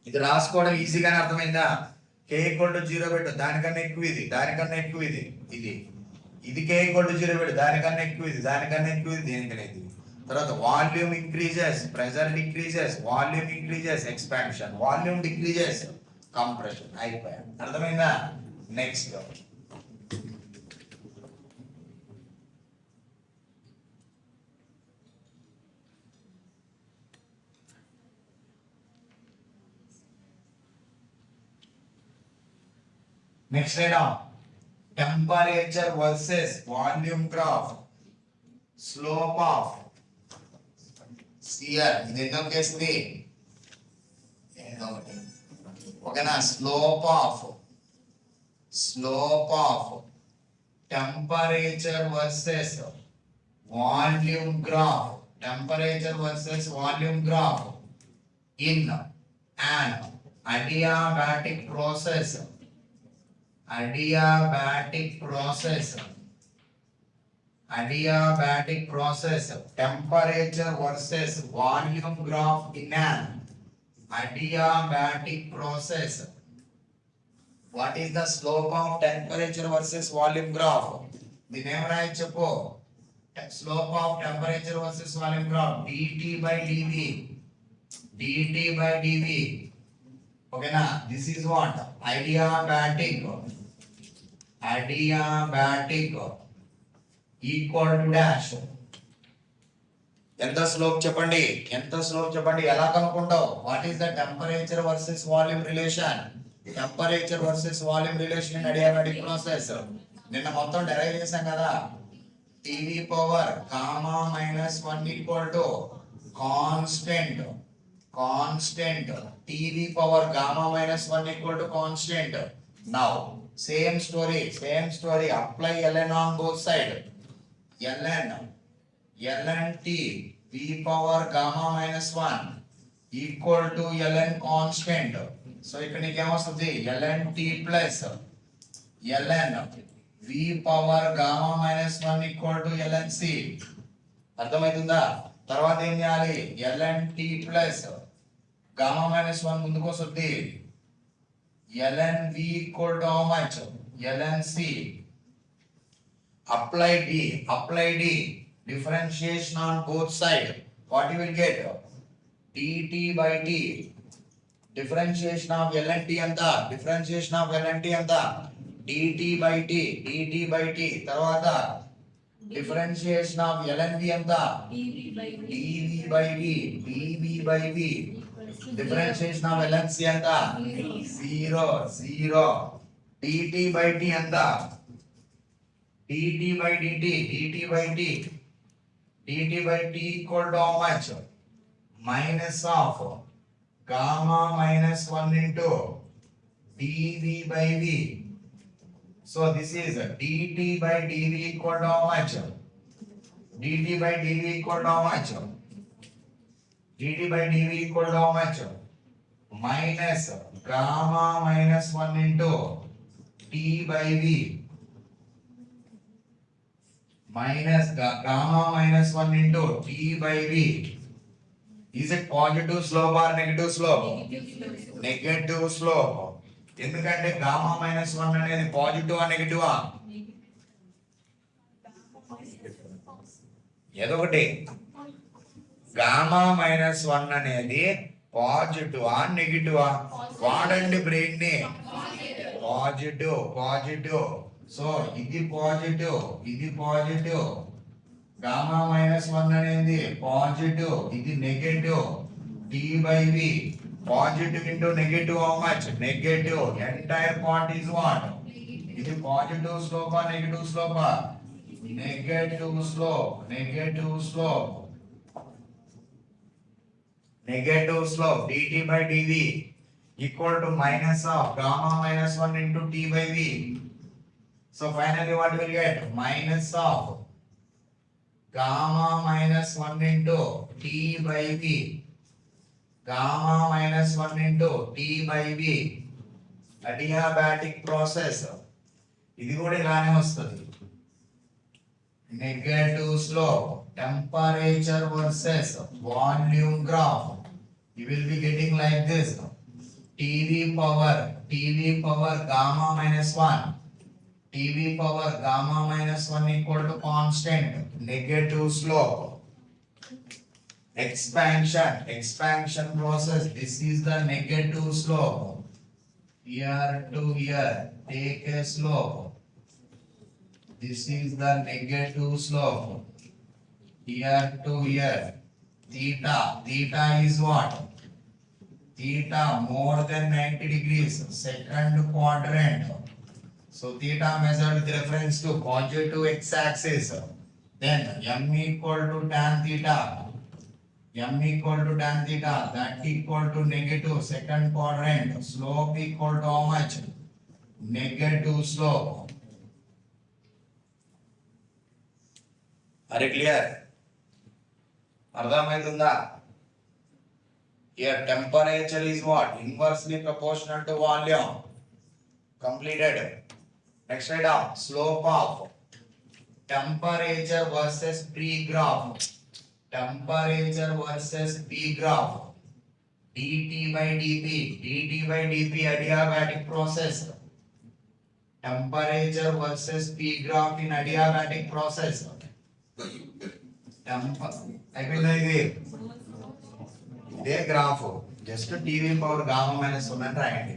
ఇది రాసుకోవడం ఈజీగానే అర్థమైందా? K ఈక్వల్ టు 0 పెట్టు, దానికన్నా ఎక్కువ ఇది, దానికన్నా ఎక్కువ ఇది, ఇది K ఈక్వల్ టు 0 పెట్టు, దానికన్నా ఎక్కువ ఇది, దానికన్నా ఎక్కువ ఇది, దేనికన్నా ఇది. తర్వాత volume increases, pressure decreases, volume increases, expansion, volume decreases, compression. అయిపోయా. అర్థమైందా? Next item. Temperature versus volume graph. Slope of here. ఇది ఎన్నో కేసు ఇది? ఓకేనా? Slope of temperature versus volume graph. Temperature versus volume graph in an adiabatic process. Adiabatic process. Temperature versus volume graph in an adiabatic process. What is the slope of temperature versus volume graph? The name right cheppo. Slope of temperature versus volume graph dt by dv. Okay na? This is what? Adiabatic equal to dash ఎంత slope చెప్పండి, ఎంత slope చెప్పండి, ఎలా కనుక్కుంటావు? What is the temperature versus volume relation? Temperature versus volume relation in adiabatic process నిన్న మొత్తం derive చేశాం కదా. TV power gamma minus 1 equal to constant TV power gamma minus 1 equal to constant. Now same story apply ln on both side. ln t v power gamma minus 1 equal to ln constant. So ఇక్కడ నీకు ఏమొస్తుంది? ln t plus ln v power gamma minus 1 equal to ln c. అర్థమవుతుందా? తర్వాత ఏం చేయాలి? ln t plus gamma minus 1 ముందుకు వస్తుంది. ln v equal to how much? ln c. Apply d. Differentiation on both sides. What you will get? dt by t. Differentiation of ln t anta. Differentiation of ln t anta. dt by t. తర్వాత differentiation of ln v anta. dv by v. Differentiation of ln c anta. 0. dt by t anta. dt by t equal to how much? Minus of gamma minus 1 into dv by v. So this is dt by dv equal to how much? dt by dv equal to how much? dt by dv equal to how much? Minus gamma minus 1 into t by v. Minus gamma minus 1 into t by v. Is it positive slope or negative slope? Negative slope. ఎందుకంటే gamma minus 1 అనేది positive ఆ negative ఆ? ఏదో ఒకటి. Gamma minus 1 అనేది positive ఆ negative ఆ? వాడండి బ్రెయిన్ ని. పాజిటివ్. సో ఇది పాజిటివ్. గామా మైనస్ 1 అనేది పాజిటివ్, ఇది negative. t by v. Positive into negative how much? Negative. Entire part is what? ఇది పాజిటివ్ స్లోప్ ఆ నెగటివ్ స్లోప్ ఆ? Negative slope. dt by dv equal to minus of gamma minus 1 into t by v. So finally what will get? Minus of gamma minus 1 into t by v. Gamma minus 1 into t by v. Adiabatic process. ఇది కూడా ఇలానే వస్తుంది. Negative slope. Temperature versus volume graph. You will be getting like this. TV power gamma minus 1. TV power gamma minus 1 equal to constant. Negative slope. Expansion process. This is the negative slope. Here to here, take a slope. This is the negative slope. Here to here, theta is what? Theta more than 90 degrees, second quadrant. So theta measured with reference to positive x-axis. Then m equal to tan theta. That equal to negative second quadrant. Slope equal to how much? Negative slope. Are you clear? అర్థమవుతుందా? Here temperature is what? Inversely proportional to volume. Completed. Next item, slope of temperature versus P graph. dt by dp adiabatic process. Temperature versus P graph in adiabatic process. అయిపోయిందా? ఇదే graph. Just TV power gamma minus 1 అని రాయండి.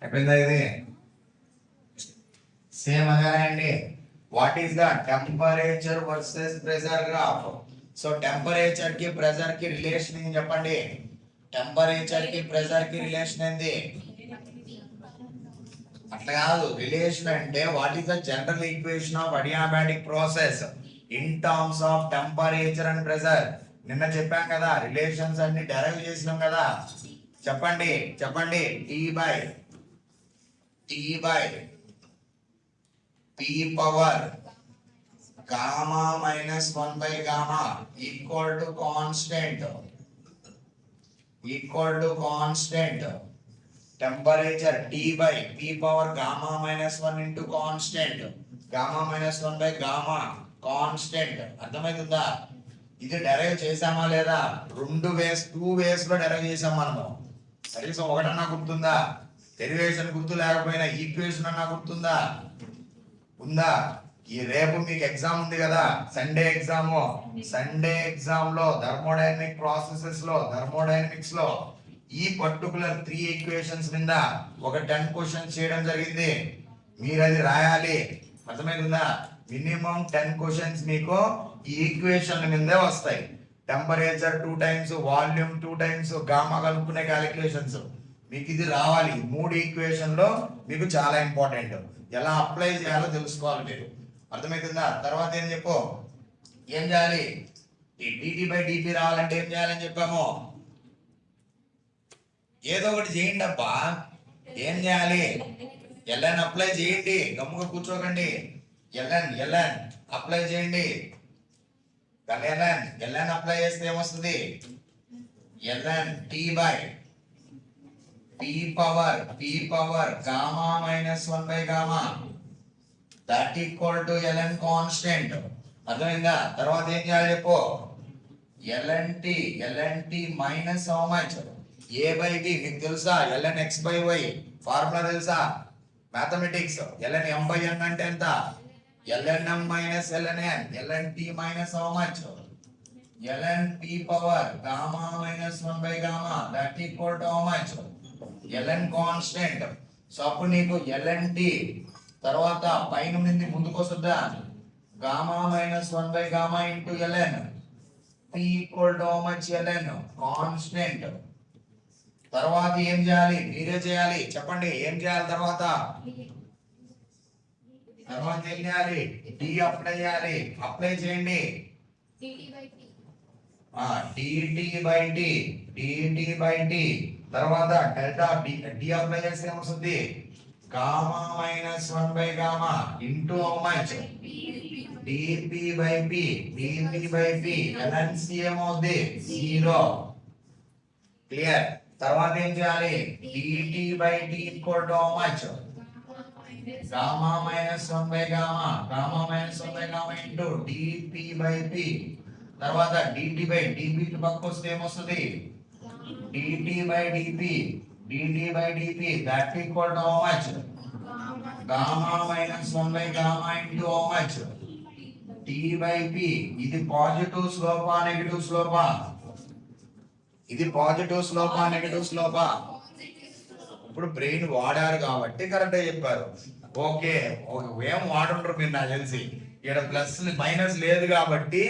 అయిపోయిందా ఇది same అదే అండి what is the temperature versus pressure graph so temperature కి pressure కి రిలేషన్ ఏం చెప్పండి టెంపరేచర్ కి ప్రెషర్ కి రిలేషన్ ఏంది అట్లా కాదు రిలేషన్ అంటే what is the general equation of adiabatic process in terms of temperature and pressure నిన్న చెప్పాం కదా రిలేషన్స్ అన్ని డెరైవ్ చేసినాం కదా చెప్పండి చెప్పండి T by P power gamma minus 1 by gamma equal to constant temperature T by P power gamma minus 1 into constant gamma minus 1 by gamma constant అర్థమైందా ఇది డెరైవ్ చేసామా లేదా టూ వేస్ లో డెరైవ్ చేసాం మనము కనీసం ఒకటన్నా గుర్తుందా డెరివేషన్ గుర్తు లేకపోయినా ఈక్వేషన్ అన్నా గుర్తుందా ఉందా ఈ రేపు మీకు ఎగ్జామ్ ఉంది కదా సండే ఎగ్జామ్ లో థర్మోడైనమిక్స్ లో ఈ పర్టికులర్ 3 ఈక్వేషన్స్ మీద ఒక 10 క్వశ్చన్స్ చేయడం జరిగింది మీరు అది రాయాలి అర్థమైందా మినిమం 10 క్వశ్చన్స్ మీకు ఈ ఈక్వేషన్ మీదే వస్తాయి temperature 2 times volume 2 times gamma కలుపుకునే క్యాలిక్యులేషన్స్ మీకు ఇది రావాలి 3 ఈక్వేషన్ లో మీకు చాలా ఇంపార్టెంట్ ఎలా అప్లై చేయాలో తెలుసుకోవాలి మీరు అర్థమవుతుందా తర్వాత ఏం చేయాలి ఈ డిటి బై డిపి రావాలంటే ఏం చేయాలని చెప్పాము ఏదో ఒకటి చేయండి అబ్బా ఏం చేయాలి ఎల్ఎన్ అప్లై చేయండి గమ్ముగా కూర్చోకండి ఎల్ఎన్ అప్లై చేయండి ఎల్ఎన్ అప్లై చేస్తే ఏమొస్తుంది LN T by P power gamma minus 1 by gamma that equal to LN constant అర్థమైందా తర్వాత ఏం చేయాలి చెప్పు LNT minus how much A by B మీకు తెలుసా LN X by Y formula తెలుసా mathematics LN M by N అంటే ఎంత LNM minus LNN LNT minus how much LN P power gamma minus 1 by gamma that equal to how much LN constant so అప్పుడు నీకు LNT తర్వాత పైన నుండి ముందుకు వస్తుందా gamma minus 1 by gamma into LN P equal to how much LN constant తర్వాత ఏం చేయాలి మీరే చేయాలి చెప్పండి ఏం చేయాలి తర్వాత ఏం చేయాలి డి అప్లై చేయండి డిటి బై టి తర్వాత డెల్టా డి అప్లై చేస్తే ఏమొస్తుంది gamma minus 1 by gamma into how much DP by P LNC ఏమవుతుంది 0 క్లియర్ తర్వాత ఏం చేయాలి DT by T equal to how much gamma minus 1 by gamma into DP by P తర్వాత DT by DP పక్కకు వస్తే ఏమొస్తుంది DT by DP that equal to how much gamma minus 1 by gamma into how much T by P ఇది positive స్లోపా negative స్లోపా ఇది positive స్లోపా negative స్లోపా ఇప్పుడు brain వాడారు కాబట్టి correct చెప్పారు ఓకే ఏం వాడుంటారు మీరు నాకు తెలిసి ఇక్కడ ప్లస్ మైనస్ లేదు కాబట్టి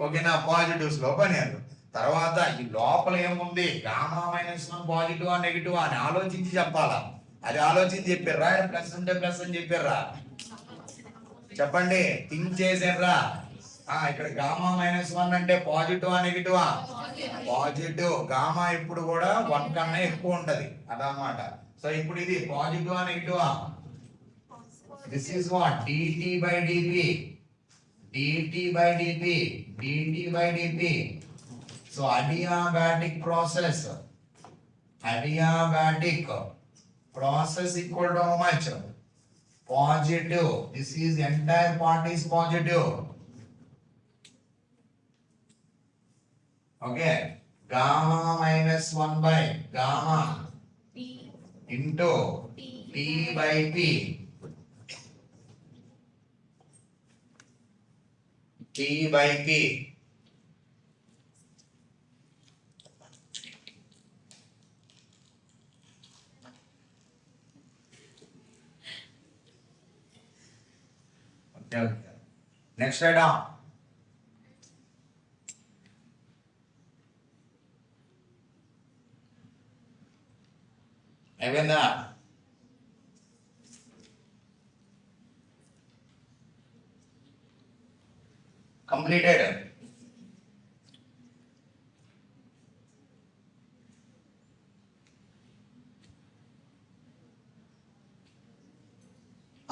ఓకే నా పాజిటివ్ స్లోప్ అని తర్వాత ఈ లోపల ఏముంది గామా మైనస్ 1 పాజిటివ్ నెగిటివ్ అని ఆలోచించి చెప్పాలా అది ఆలోచించి చెప్పారా ప్లస్ ఉంటే ప్లస్ అని చెప్పారా చెప్పండి థింక్ చేసారా ఇక్కడ గామా మైనస్ 1 అంటే పాజిటివ్ నెగిటివ్ పాజిటివ్ గామా ఇప్పుడు కూడా 1 కన్నా ఎక్కువ ఉంటది అదన్నమాట సో ఇప్పుడు ఇది positive negative this is what dT by dP so adiabatic process equal to how much positive this is entire part is positive okay gamma minus 1 by gamma into T by P next item అయిపోయిందా? Completed.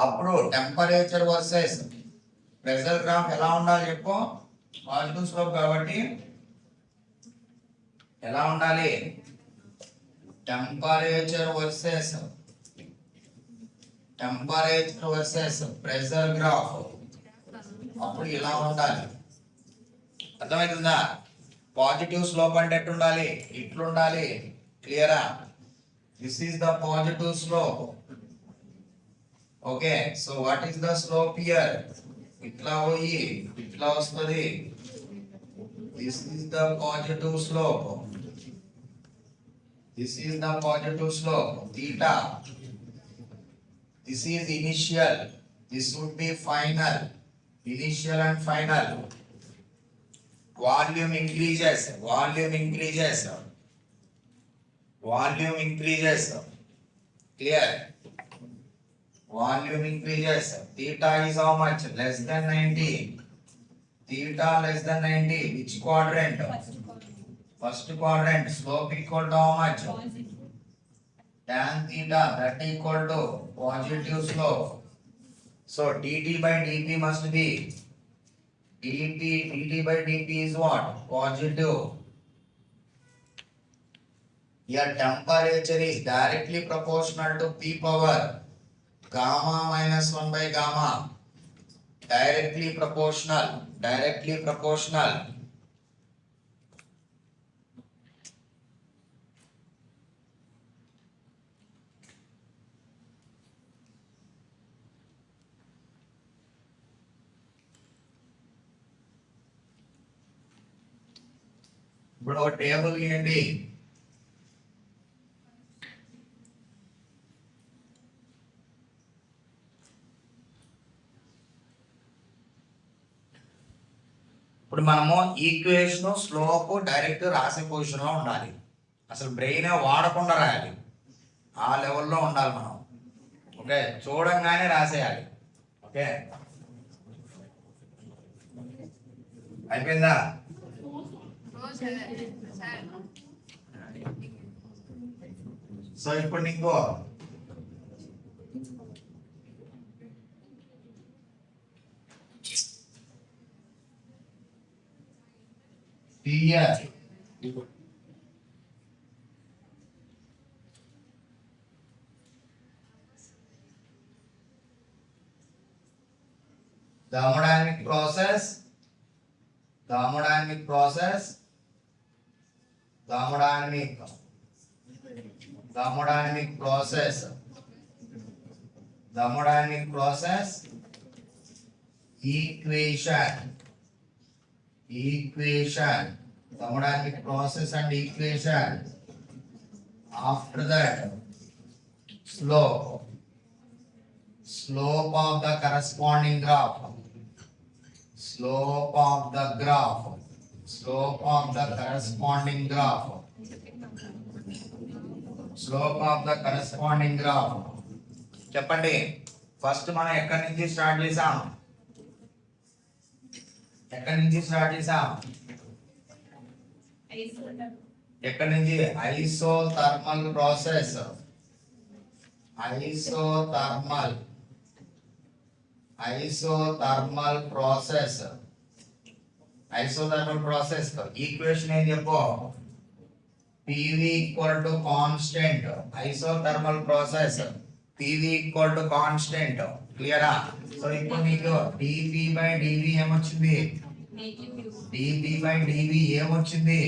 అప్పుడు temperature versus pressure graph ఎలా ఉండాలి చెప్పు. Positive slope కాబట్టి ఎలా ఉండాలి? Temperature versus pressure graph అప్పుడు ఇలా ఉండాలి. అర్థమవుతుందా? పాజిటివ్ స్లోప్ అంటే ఎట్లుండాలి? ఇట్లుండాలి. క్లియరా? This is the positive slope. Okay, so what is the slope here? ఇట్లా పోయి ఇట్లా వస్తుంది. This is the positive slope. This is the positive slope, theta. This is initial. This would be final. Initial and final. Volume increases. Clear? Volume increases. Theta is how much? Less than 90. Theta less than 90. Which quadrant? First quadrant. Slope equal to how much? Tan theta, that equal to positive slope. So dt by dp must be dt by dp is what? Positive. Here temperature is directly proportional to P power gamma minus 1 by gamma. Directly proportional. ఇప్పుడు ఒక table గీయండి. ఇప్పుడు మనము equation slope direct రాసే position లో ఉండాలి. అసలు brain వాడకుండా రాయాలి. ఆ లెవెల్లో ఉండాలి మనం. ఓకే, చూడంగానే రాసేయాలి. ఓకే, అయిపోయిందా? సో ఇప్పుడు నీకు here thermodynamic process equation, thermodynamic process and equation. After that, slope of the corresponding graph, slope of the corresponding graph. చెప్పండి, ఫస్ట్ మనం ఎక్కడి నుంచి స్టార్ట్ చేసాం? ఎక్కడి నుంచి? Isothermal process. ఈక్వేషన్ ఏం చెప్పు? PV equal to constant. Isothermal process PV equal to constant. క్లియరా? సో ఇప్పుడు నీకు dP by dV ఏమొచ్చింది? dP by dV ఏమొచ్చింది?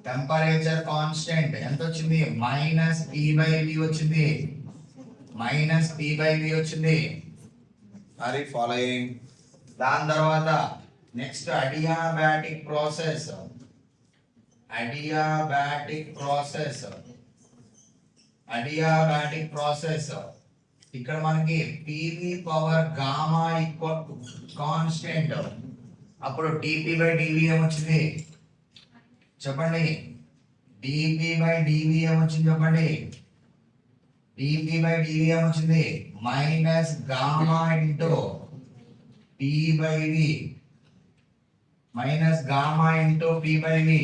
టెంపరేచర్ కాన్స్టెంట్ ఎంత వచ్చింది? మైనస్ P by V వచ్చింది. Are you following? దాని తర్వాత నెక్స్ట్ అడియాబాటిక్ ప్రాసెస్. ఇక్కడ మనకి PV power gamma equal to constant, అప్పుడు డిపి బై డివి ఏమొచ్చింది చెప్పండి, డిపి బై డివి ఏమొచ్చింది చెప్పండి, డిపి బై డివి ఏమొచ్చింది minus gamma into P by V, minus gamma into P by V,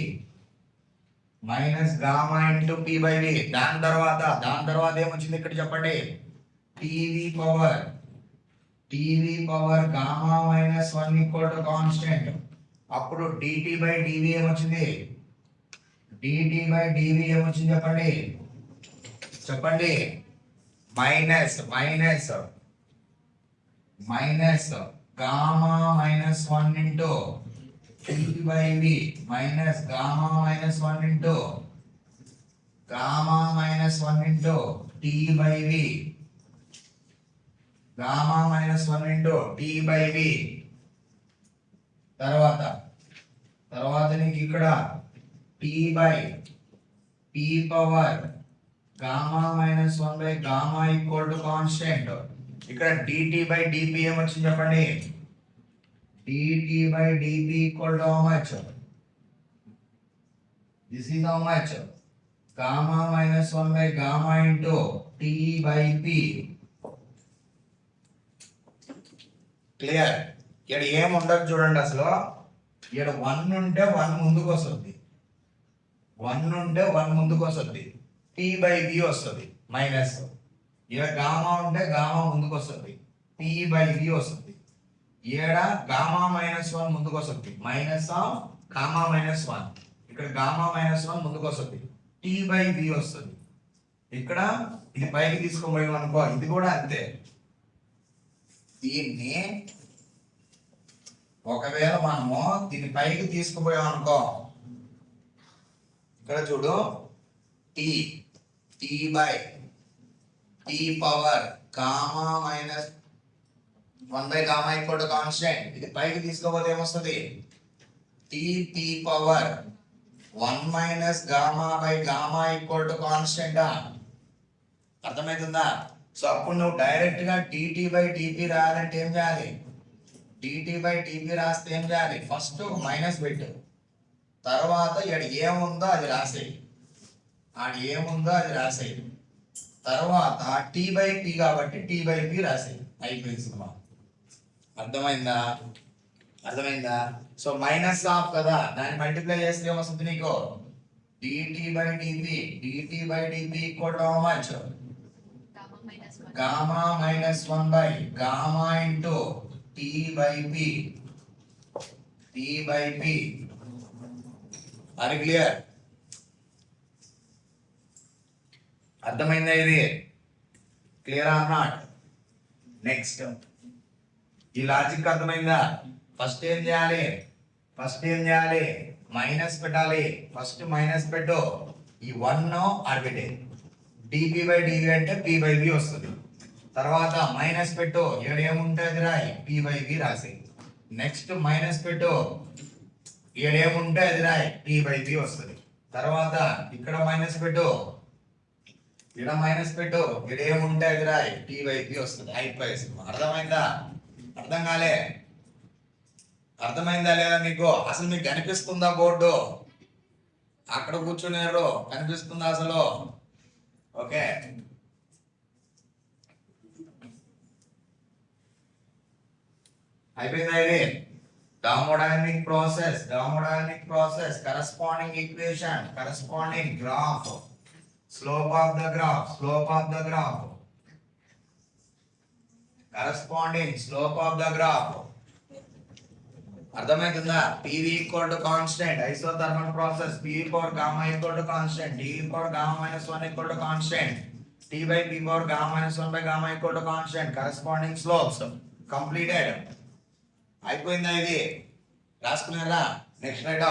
minus gamma into P by V. దాని తర్వాత ఏమొచ్చింది ఇక్కడ చెప్పండి, TV power gamma minus 1 equal to constant, అప్పుడు డిటి బై డివి ఏమొచ్చింది, డిటి బై డివి ఏమొచ్చింది చెప్పండి, చెప్పండి minus gamma minus 1 into T by V, minus gamma minus 1 into T by V, gamma minus 1 into T by V. తర్వాత నీకు ఇక్కడ T by P power gamma minus 1 by gamma equal to constant, ఇక్కడ dT by dP ఏమొచ్చింది చెప్పండి, dT by dP equal to how much, this is how much, gamma minus 1 by gamma into T by P. Clear? ఇక్కడ ఏముండదు చూడండి, అసలు ఇక్కడ 1 ఉంటే 1 ముందుకు వస్తుంది, 1 ఉంటే 1 ముందుకు వస్తుంది, టీ బై వి వస్తుంది మైనస్, ఇక్కడ గామా ఉంటే గామా ముందుకు వస్తుంది, టీ బై వి వస్తుంది, ఇక్కడ గామా మైనస్ 1 ముందుకు వస్తుంది, మైనస్ ఆఫ్ గామా మైనస్ 1, ఇక్కడ గామా మైనస్ 1 ముందుకు వస్తుంది, టీ బై వి వస్తుంది. ఇక్కడ ఇది పైకి తీసుకుపోయాం అనుకో, ఇది కూడా అంతే. దీన్ని ఒకవేళ మనము దీన్ని పైకి తీసుకుపోయాం అనుకో, ఇక్కడ చూడు T by T power gamma minus 1 by gamma equal to constant, ఇది పైకి తీసుకోపోతే ఏమొస్తుంది, T P power 1 minus gamma by gamma equal to constant. అర్థమవుతుందా? సో అప్పుడు నువ్వు డైరెక్ట్ గా డిటి బై డిపి రాయాలంటే ఏం చేయాలి, డిటి బై డిపి రాస్తే ఏం చేయాలి, ఫస్ట్ మైనస్ పెట్టు, తర్వాత ఇక్కడ ఏముందో అది రాసేయి, తర్వాత టీ బై పి కాబట్టి టీ బై పి రాసేయి, అయిపోయింది సినిమా. అర్థమైందా? సో మైనస్ ఆఫ్ కదా, దాన్ని మల్టిప్లై చేస్తే ఏమొస్తుంది నీకు, dT by dP equal to how much, gamma minus 1 by gamma into T by P. Are clear? అర్థమైందా? ఇది క్లియర్ ఆర్ నాట్? నెక్స్ట్ ఈ లాజిక్ అర్థమైందా? ఫస్ట్ ఏం చేయాలి, మైనస్ పెట్టాలి, ఫస్ట్ మైనస్ పెట్టు, ఈ 1 ఆర్బిటే, డిపి బై డివి అంటే పి బై వి వస్తుంది, తర్వాత మైనస్ పెట్టు, ఇక్కడ ఏముంటుంది రాయి, పి బై వి రాసి, నెక్స్ట్ మైనస్ పెట్టు, ఇక్కడ ఏముంటే అది రాయి, టీ బై వి వస్తుంది, తర్వాత ఇక్కడ మైనస్ పెట్టు, ఇక్కడ ఏముంటే అది రాయి, టీ బై వి వస్తుంది, అయిపోయేసి. అర్థమైందా? అర్థం కాలే? అర్థమైందా లేదా మీకు? అసలు మీకు కనిపిస్తుందా బోర్డు? అక్కడ కూర్చున్నారు, కనిపిస్తుందా అసలు? ఓకే, అయిపోయిందా? ఇది thermodynamic process, corresponding equation, corresponding graph, slope of the graph, corresponding slope of the graph. అర్థమవుతుందా? PV equal to constant, isothermal process, PV power gamma equal to constant, DV power gamma minus 1 equal to constant, T by P power gamma minus 1 by gamma equal to constant, corresponding slopes completed. అయిపోయిందా? ఇది రాసుకున్నారా? Next right